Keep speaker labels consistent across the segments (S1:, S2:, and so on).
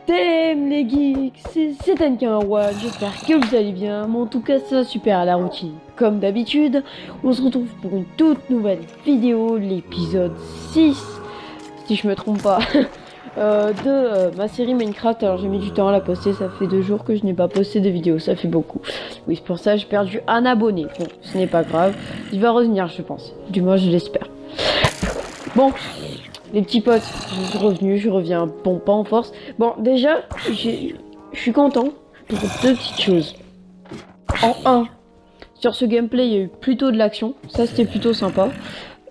S1: T'aimes les geeks, c'est One, j'espère que vous allez bien, mais en tout cas ça va super à la routine. Comme d'habitude, on se retrouve pour une toute nouvelle vidéo, l'épisode 6, si je me trompe pas, de ma série Minecraft. Alors j'ai mis du temps à la poster, ça fait 2 jours que je n'ai pas posté de vidéo, ça fait beaucoup. Oui, c'est pour ça que j'ai perdu un abonné. Bon, ce n'est pas grave, il va revenir je pense, du moins je l'espère. Bon, les petits potes, je suis revenu, je reviens bon pas en force. Bon, déjà, je suis content pour 2 petites choses. En un, sur ce gameplay, il y a eu plutôt de l'action. Ça, c'était plutôt sympa.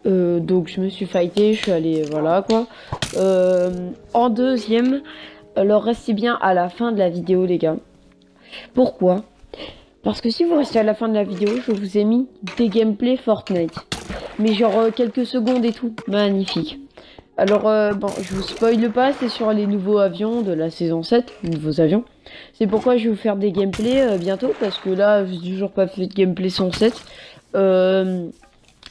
S1: Donc, je me suis fighté, je suis allé, voilà quoi. En deuxième, alors restez bien à la fin de la vidéo, les gars. Pourquoi? Parce que si vous restez à la fin de la vidéo, je vous ai mis des gameplays Fortnite. Mais genre quelques secondes et tout. Magnifique. Alors, bon, je vous spoil pas, c'est sur les nouveaux avions de la saison 7, les nouveaux avions. C'est pourquoi je vais vous faire des gameplays bientôt, parce que là, j'ai toujours pas fait de gameplay 107.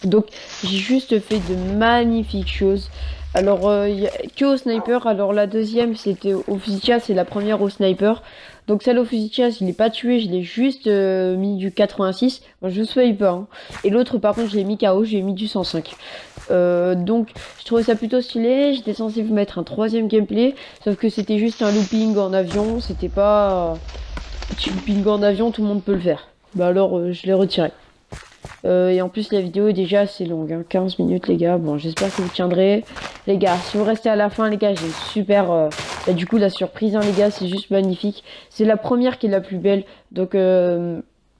S1: Donc, j'ai juste fait de magnifiques choses. Alors, que au sniper, alors la deuxième, c'était au fusil de chasse, et la première au sniper. Donc celle au fusil de chasse, je l'ai pas tué, je l'ai juste mis du 86. Bon, je spoil pas. Hein. Et l'autre, par contre, je l'ai mis KO, j'ai mis du 105. Donc je trouvais ça plutôt stylé. J'étais censé vous mettre un 3e gameplay, sauf que c'était juste un looping en avion. C'était pas petit looping en avion, tout le monde peut le faire. Bah alors je l'ai retiré. Et en plus la vidéo est déjà assez longue, hein, 15 minutes les gars. Bon, j'espère que vous tiendrez. Les gars, si vous restez à la fin les gars, j'ai super... Bah, du coup la surprise hein, les gars, c'est juste magnifique. C'est la première qui est la plus belle. Donc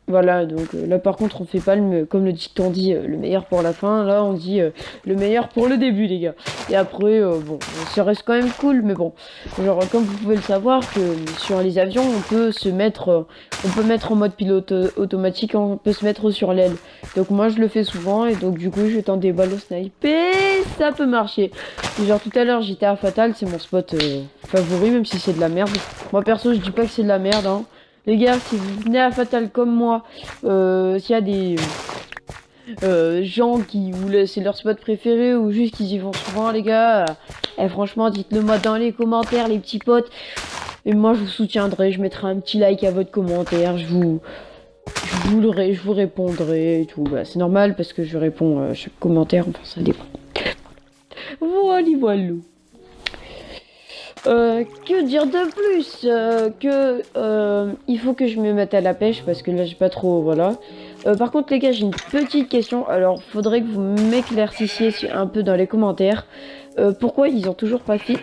S1: voilà, donc là par contre on fait pas comme le dicton dit, le meilleur pour la fin. Là on dit le meilleur pour le début les gars. Et après, bon, ça reste quand même cool, mais bon. Genre comme vous pouvez le savoir que sur les avions on peut se mettre... on peut mettre en mode pilote automatique, on peut se mettre sur l'aile. Donc moi je le fais souvent et donc du coup je tente des balles au snipe et ça peut marcher. Genre tout à l'heure j'étais à Fatal, c'est mon spot favori même si c'est de la merde. Moi perso je dis pas que c'est de la merde hein. Les gars, si vous venez à Fatal comme moi, s'il y a des gens qui voulaient, c'est leur spot préféré ou juste qu'ils y vont souvent, les gars, franchement, dites-le moi dans les commentaires, les petits potes. Et moi, je vous soutiendrai, je mettrai un petit like à votre commentaire, je vous répondrai et tout. Bah, c'est normal parce que je réponds à chaque commentaire, enfin ça dépend. Voilà, voilà. Que dire de plus il faut que je me mette à la pêche parce que là j'ai pas trop voilà. Par contre les gars j'ai une petite question, alors faudrait que vous m'éclaircissiez un peu dans les commentaires pourquoi ils ont toujours pas fait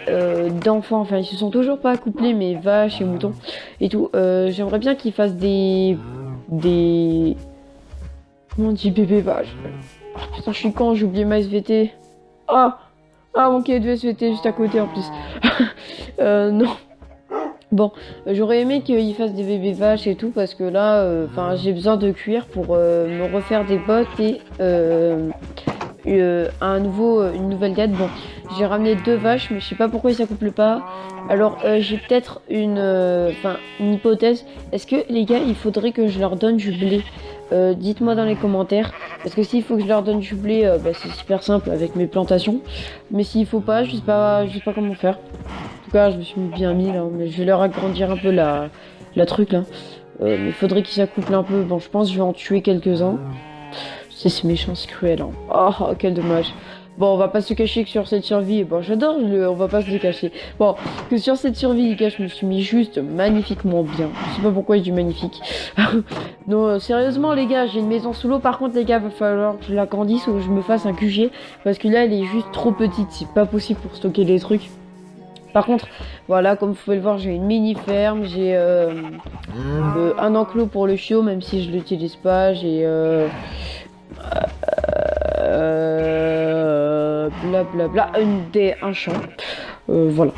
S1: d'enfants, enfin ils se sont toujours pas accouplés mes vaches et moutons et tout. J'aimerais bien qu'ils fassent des comment on dit bébé vache. Oh, putain je suis con, j'ai oublié ma SVT. Ah, mon quai de SVT juste à côté en plus. Non. Bon, j'aurais aimé qu'ils fassent des bébés vaches et tout parce que là, enfin, j'ai besoin de cuir pour me refaire des bottes et une nouvelle date. Bon, j'ai ramené 2 vaches, mais je sais pas pourquoi ils s'accouplent pas. Alors, j'ai peut-être une hypothèse. Est-ce que les gars, il faudrait que je leur donne du blé? Dites-moi dans les commentaires. Parce que s'il faut que je leur donne du blé, bah, c'est super simple avec mes plantations. Mais s'il faut pas, je sais pas comment faire. En tout cas, je me suis bien mis là, mais je vais leur agrandir un peu la truc là. Mais il faudrait qu'ils s'accouplent un peu. Bon, je pense que je vais en tuer quelques-uns. C'est méchant, c'est cruel. Hein. Oh, quel dommage. Bon, on va pas se cacher que sur cette survie, bon, j'adore, on va pas se le cacher. Bon, que sur cette survie, les gars, je me suis mis juste magnifiquement bien. Je sais pas pourquoi je dis magnifique. Non, sérieusement, les gars, j'ai une maison sous l'eau. Par contre, les gars, va falloir que je l'agrandisse ou que je me fasse un QG. Parce que là, elle est juste trop petite. C'est pas possible pour stocker les trucs. Par contre, voilà, comme vous pouvez le voir, j'ai une mini ferme. J'ai un enclos pour le chiot, même si je l'utilise pas. J'ai... blablabla, un champ. Voilà.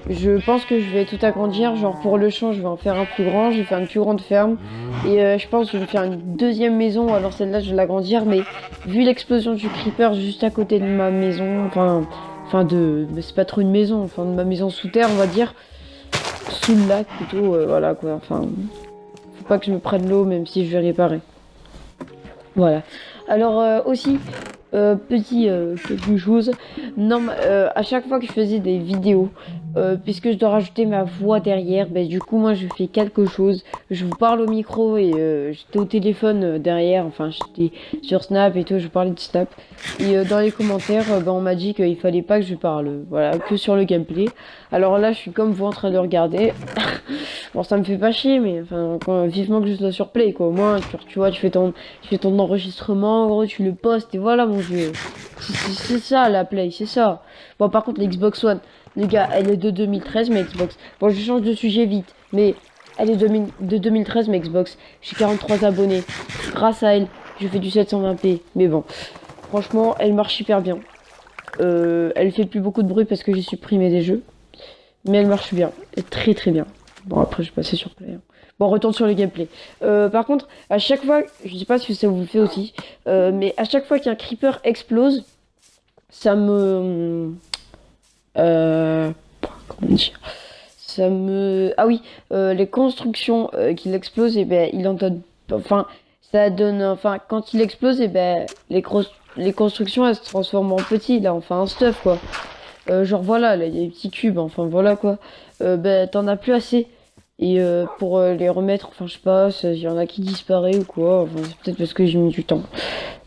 S1: Je pense que je vais tout agrandir. Genre pour le champ, je vais en faire un plus grand. Je vais faire une plus grande ferme. Et je pense que je vais faire une 2e maison. Alors celle-là, je vais l'agrandir. Mais vu l'explosion du creeper juste à côté de ma maison, mais c'est pas trop une maison, enfin de ma maison sous terre, on va dire. Sous le lac plutôt, voilà quoi. Enfin, faut pas que je me prenne l'eau, même si je vais réparer. Voilà. Alors aussi, quelque chose, non, à chaque fois que je faisais des vidéos, puisque je dois rajouter ma voix derrière, ben, du coup moi je fais quelque chose, je vous parle au micro et j'étais au téléphone derrière, enfin j'étais sur Snap et tout, je parlais de Snap. Et dans les commentaires, ben, on m'a dit qu'il fallait pas que je parle, voilà, que sur le gameplay. Alors là je suis comme vous en train de le regarder. Bon, ça me fait pas chier, mais enfin, vivement que je sois sur Play, quoi. Au moins, tu vois, tu fais ton enregistrement, en gros, tu le postes, et voilà, mon vieux. C'est ça, la Play, c'est ça. Bon, par contre, l'Xbox One, les gars, elle est de 2013, mais Xbox. Bon, je change de sujet vite, mais elle est de 2013, mais Xbox. J'ai 43 abonnés. Grâce à elle, je fais du 720p. Mais bon, franchement, elle marche hyper bien. Elle fait plus beaucoup de bruit parce que j'ai supprimé des jeux. Mais elle marche bien. Et très très bien. Bon, après, je vais passer sur Play. Hein. Bon, on retourne sur le gameplay. Par contre, à chaque fois, je sais pas si ça vous le fait aussi, mais à chaque fois qu'un creeper explose, ça me. Comment dire? Ça me. Ah oui, les constructions qu'il explose, et ben, il en donne. Enfin, ça donne. Enfin, quand il explose, et ben, les constructions, elles se transforment en petits, là, enfin, en stuff, quoi. Genre, voilà, là, il y a des petits cubes, enfin, voilà, quoi. Ben, t'en as plus assez. Et pour les remettre, enfin je sais pas, il y en a qui disparaît ou quoi, enfin, c'est peut-être parce que j'ai mis du temps.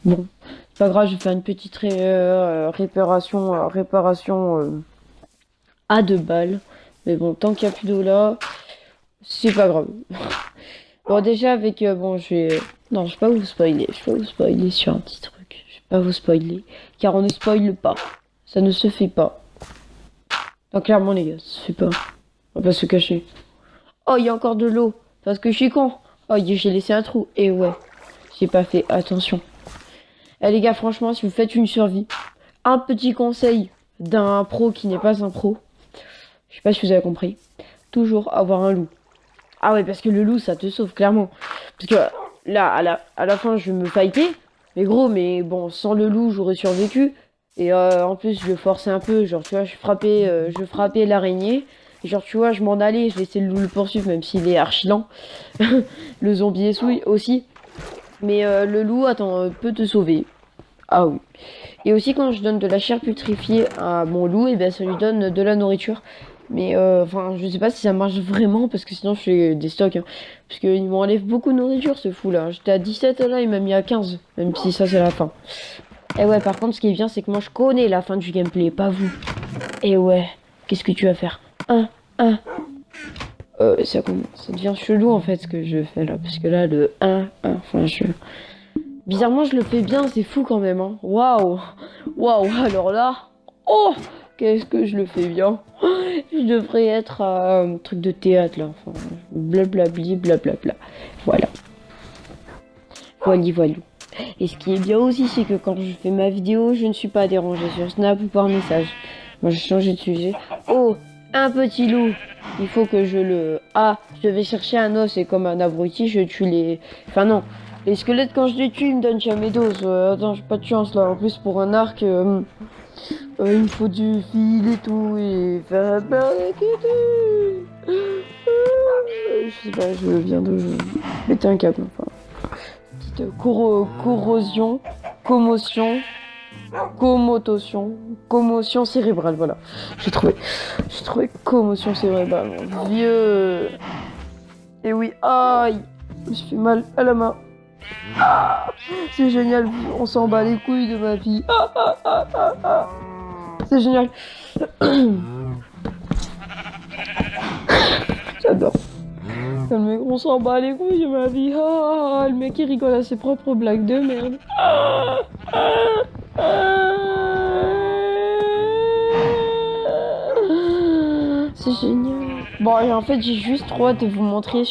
S1: Bon, c'est pas grave, je vais faire une petite réparation à 2 balles. Mais bon, tant qu'il n'y a plus d'eau là, c'est pas grave. Bon déjà avec, bon je vais... Non, je vais pas vous spoiler, je vais pas vous spoiler sur un petit truc. Je vais pas vous spoiler, car on ne spoile pas. Ça ne se fait pas. Donc clairement les gars, ça se fait pas. On va pas se cacher. Oh, il y a encore de l'eau. Parce que je suis con. Oh, j'ai laissé un trou. Et ouais, j'ai pas fait attention. Eh les gars, franchement, si vous faites une survie, un petit conseil d'un pro qui n'est pas un pro. Je sais pas si vous avez compris. Toujours avoir un loup. Ah ouais, parce que le loup, ça te sauve, clairement. Parce que là, à la fin, je vais me fighter. Mais gros, mais bon, sans le loup, j'aurais survécu. Et en plus, je le forçais un peu. Genre, tu vois, je frappais l'araignée. Et genre, tu vois, je m'en allais. Je laissais le loup le poursuivre, même s'il est archi lent. Le zombie est souille aussi. Mais le loup, attends, peut te sauver. Ah oui. Et aussi, quand je donne de la chair putrifiée à mon loup, et ben, ça lui donne de la nourriture. Mais enfin, je sais pas si ça marche vraiment parce que sinon je fais des stocks. Hein. Parce qu'il m'enlève beaucoup de nourriture ce fou là. J'étais à 17 là, il m'a mis à 15. Même si ça c'est la fin. Et ouais, par contre, ce qui est bien, c'est que moi je connais la fin du gameplay, pas vous. Et ouais, qu'est-ce que tu vas faire? Un. Ça devient chelou en fait ce que je fais là. Parce que là, le enfin je. Bizarrement, je le fais bien, c'est fou quand même. Hein. Waouh! Waouh! Alors là. Oh! Qu'est-ce que je le fais bien? Je devrais être un truc de théâtre là. Enfin, blablabli, blablabla. Voilà. Voilà. Et ce qui est bien aussi, c'est que quand je fais ma vidéo, je ne suis pas dérangée sur Snap ou par message. Moi, j'ai changé de sujet. Oh! Un petit loup! Il faut que je le... Ah! Je vais chercher un os et comme un abruti, je tue les... Enfin non. Les squelettes, quand je les tue, ils me donnent jamais d'os. Attends, j'ai pas de chance là. En plus, pour un arc... il me faut du fil et tout, et faire je sais pas, je viens de péter un câble, enfin. Petite corrosion, commotion cérébrale, voilà. J'ai trouvé commotion cérébrale, mon vieux. Et oui, aïe, je me suis fait mal à la main. Ah, c'est génial, on s'en bat les couilles de ma vie. C'est génial. J'adore. Le mec, on s'en bat les couilles de ma vie. Le mec il rigole à ses propres blagues de merde. C'est génial. Bon, et en fait, j'ai juste trop hâte de vous montrer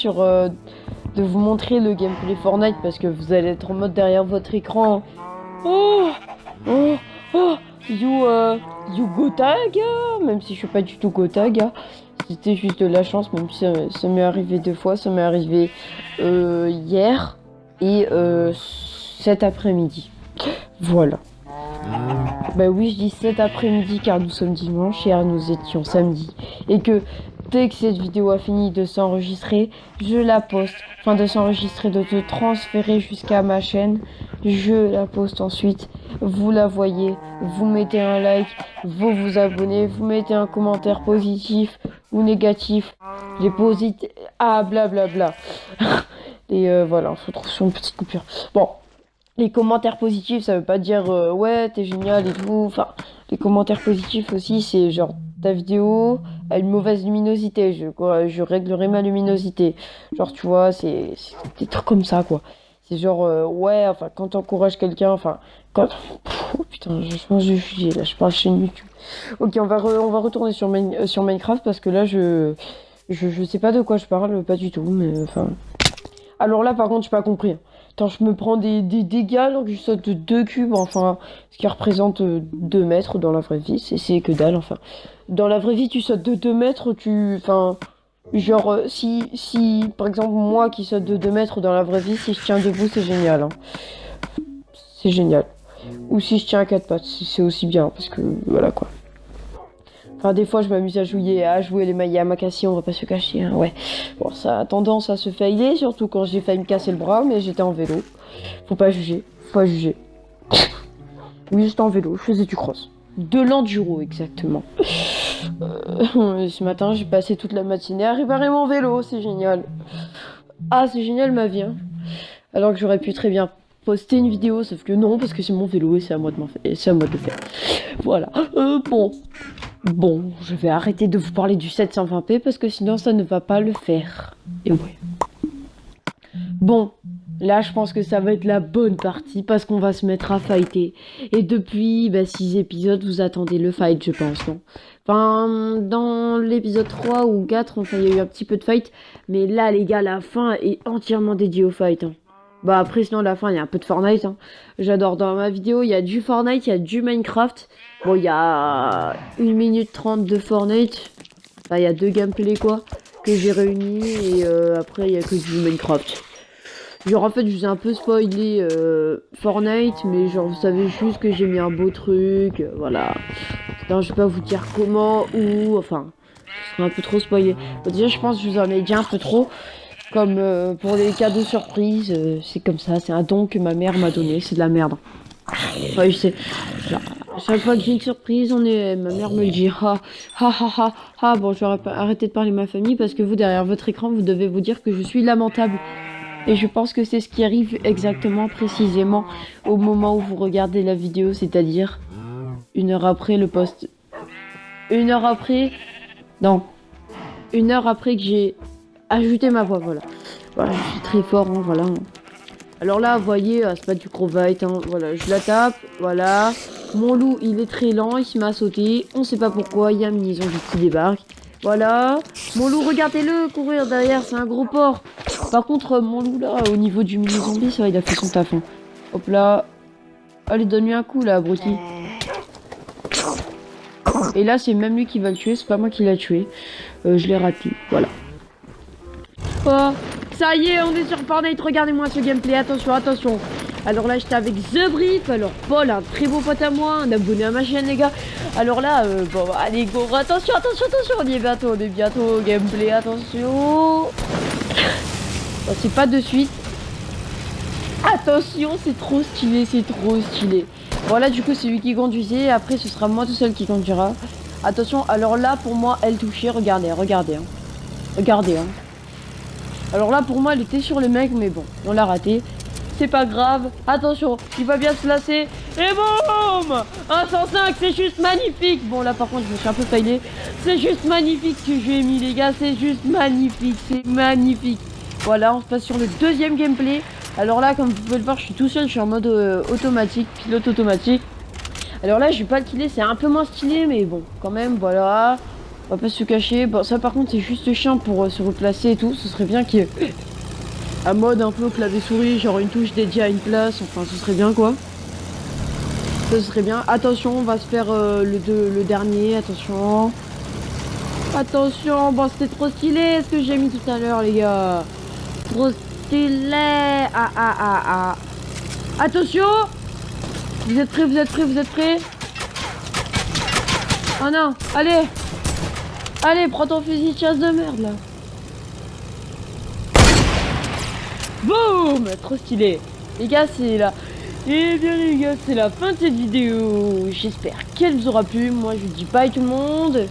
S1: le gameplay Fortnite parce que vous allez être en mode derrière votre écran. Oh, oh, oh. You Gotaga, même si je suis pas du tout Gotaga, c'était juste de la chance, même si ça m'est arrivé 2 fois, ça m'est arrivé hier et cet après-midi. Voilà. Bah oui, je dis cet après-midi car nous sommes dimanche et hier nous étions samedi. Et que dès que cette vidéo a fini de s'enregistrer, je la poste. Enfin, de s'enregistrer, de te transférer jusqu'à ma chaîne. Je la poste ensuite. Vous la voyez. Vous mettez un like. Vous vous abonnez. Vous mettez un commentaire positif ou négatif. Les positifs. Ah, blablabla. Et voilà, on se retrouve sur une petite coupure. Bon. Les commentaires positifs, ça veut pas dire ouais, t'es génial et tout. Enfin, les commentaires positifs aussi, c'est genre ta vidéo a une mauvaise luminosité. Je réglerai ma luminosité. Genre, tu vois, c'est des trucs comme ça, quoi. C'est genre, ouais, enfin, quand t'encourages quelqu'un, enfin, quand. Oh, putain, je change de sujet, là, je parle chaîne YouTube. Ok, on va retourner sur Minecraft parce que là, je sais pas de quoi je parle, pas du tout, mais enfin. Alors là, par contre, j'ai pas compris. Attends, je me prends des dégâts alors que je saute de 2 cubes, enfin, ce qui représente 2 mètres dans la vraie vie, c'est que dalle, enfin. Dans la vraie vie, tu sautes de 2 mètres, enfin, genre, si, par exemple, moi qui saute de 2 mètres dans la vraie vie, si je tiens debout, c'est génial, hein. C'est génial. Ou si je tiens à 4 pattes, c'est aussi bien, parce que, voilà, quoi. Enfin, des fois, je m'amuse à jouer les mailles à Makassi, on va pas se cacher, hein, ouais. Bon, ça a tendance à se failer, surtout quand j'ai failli me casser le bras, mais j'étais en vélo. Faut pas juger, faut pas juger. Oui, j'étais en vélo, je faisais du cross. De l'enduro, exactement. Ce matin, j'ai passé toute la matinée à réparer mon vélo, c'est génial. Ah, c'est génial ma vie, hein. Alors que j'aurais pu très bien poster une vidéo, sauf que non, parce que c'est mon vélo et c'est à moi de le faire. Voilà. Bon, je vais arrêter de vous parler du 720p parce que sinon ça ne va pas le faire. Et ouais. Bon, là je pense que ça va être la bonne partie parce qu'on va se mettre à fighter. Et depuis 6 épisodes, vous attendez le fight, je pense, non? Enfin, dans l'épisode 3 ou 4, enfin, il y a eu un petit peu de fight. Mais là, les gars, la fin est entièrement dédiée au fight, hein. Bah après, sinon, la fin, il y a un peu de Fortnite, hein. J'adore, dans ma vidéo, il y a du Fortnite, il y a du Minecraft. Bon, il y a 1 minute 30 de Fortnite. Enfin, il y a 2 gameplays, quoi, que j'ai réunis. Et après, il y a que du Minecraft. Genre, en fait, je vous ai un peu spoilé Fortnite, mais genre, vous savez juste que j'ai mis un beau truc, voilà. Non, je vais pas vous dire comment, où, enfin, ce serait un peu trop spoilé. Bon, déjà, je pense que je vous en ai dit un peu trop. Comme pour les cadeaux surprises, c'est comme ça, c'est un don que ma mère m'a donné, c'est de la merde. Ouais, je sais. Genre, à chaque fois que j'ai une surprise, ma mère me le dit, bon, je vais arrêter de parler de ma famille parce que vous, derrière votre écran, vous devez vous dire que je suis lamentable. Et je pense que c'est ce qui arrive exactement, précisément, au moment où vous regardez la vidéo, c'est-à-dire 1 heure après le post. 1 heure après, non, 1 heure après que j'ai ajouté ma voix, voilà. Voilà, je suis très fort, hein, voilà. Alors là, vous voyez, c'est pas du crowbite, hein, voilà, je la tape, voilà. Mon loup, il est très lent, il se met à sauter, on sait pas pourquoi, il y a un mini-zombie qui débarque. Voilà, mon loup, regardez-le courir derrière, c'est un gros porc. Par contre, mon loup là, au niveau du mini-zombie, ça va, il a fait son taf, hein. Hop là. Allez, donne-lui un coup là, abruti. Et là, c'est même lui qui va le tuer, c'est pas moi qui l'a tué. Je l'ai raté, voilà. Oh, ça y est, on est sur Fortnite, regardez-moi ce gameplay, attention, attention. Alors là, j'étais avec The Brief, alors Paul, un très beau pote à moi, un abonné à ma chaîne, les gars. Alors là, bon, allez, go, attention, on y est bientôt au gameplay, attention. Bon, c'est pas de suite. Attention, c'est trop stylé. Voilà, du coup, c'est lui qui conduisait, après, ce sera moi tout seul qui conduira. Attention, alors là, pour moi, elle touchait, regardez, hein. Regardez, hein. Alors là, pour moi, elle était sur le mec, mais bon, on l'a raté. C'est pas grave. Attention, il va bien se placer. Et boum, 105, c'est juste magnifique. Bon, là, par contre, je me suis un peu faillé. C'est juste magnifique ce que j'ai mis, les gars. C'est juste magnifique. C'est magnifique. Voilà, on se passe sur le deuxième gameplay. Alors là, comme vous pouvez le voir, je suis tout seul. Je suis en mode automatique, pilote automatique. Alors là, je vais pas le killer. C'est un peu moins stylé, mais bon, quand même, voilà. On va pas se cacher. Bon, ça par contre, c'est juste chiant pour se replacer et tout. Ce serait bien qu'il y ait un mode un peu clavier souris, genre une touche dédiée à une place. Enfin, ce serait bien, quoi. Ce serait bien. Attention, on va se faire le dernier. Attention. Attention. Bon, c'était trop stylé ce que j'ai mis tout à l'heure, les gars. Trop stylé. Attention. Vous êtes prêts? Oh non. Allez. Allez, prends ton fusil de chasse de merde là. Boum, trop stylé. Les gars, c'est là. Et bien les gars, c'est la fin de cette vidéo. J'espère qu'elle vous aura plu. Moi, je vous dis bye tout le monde.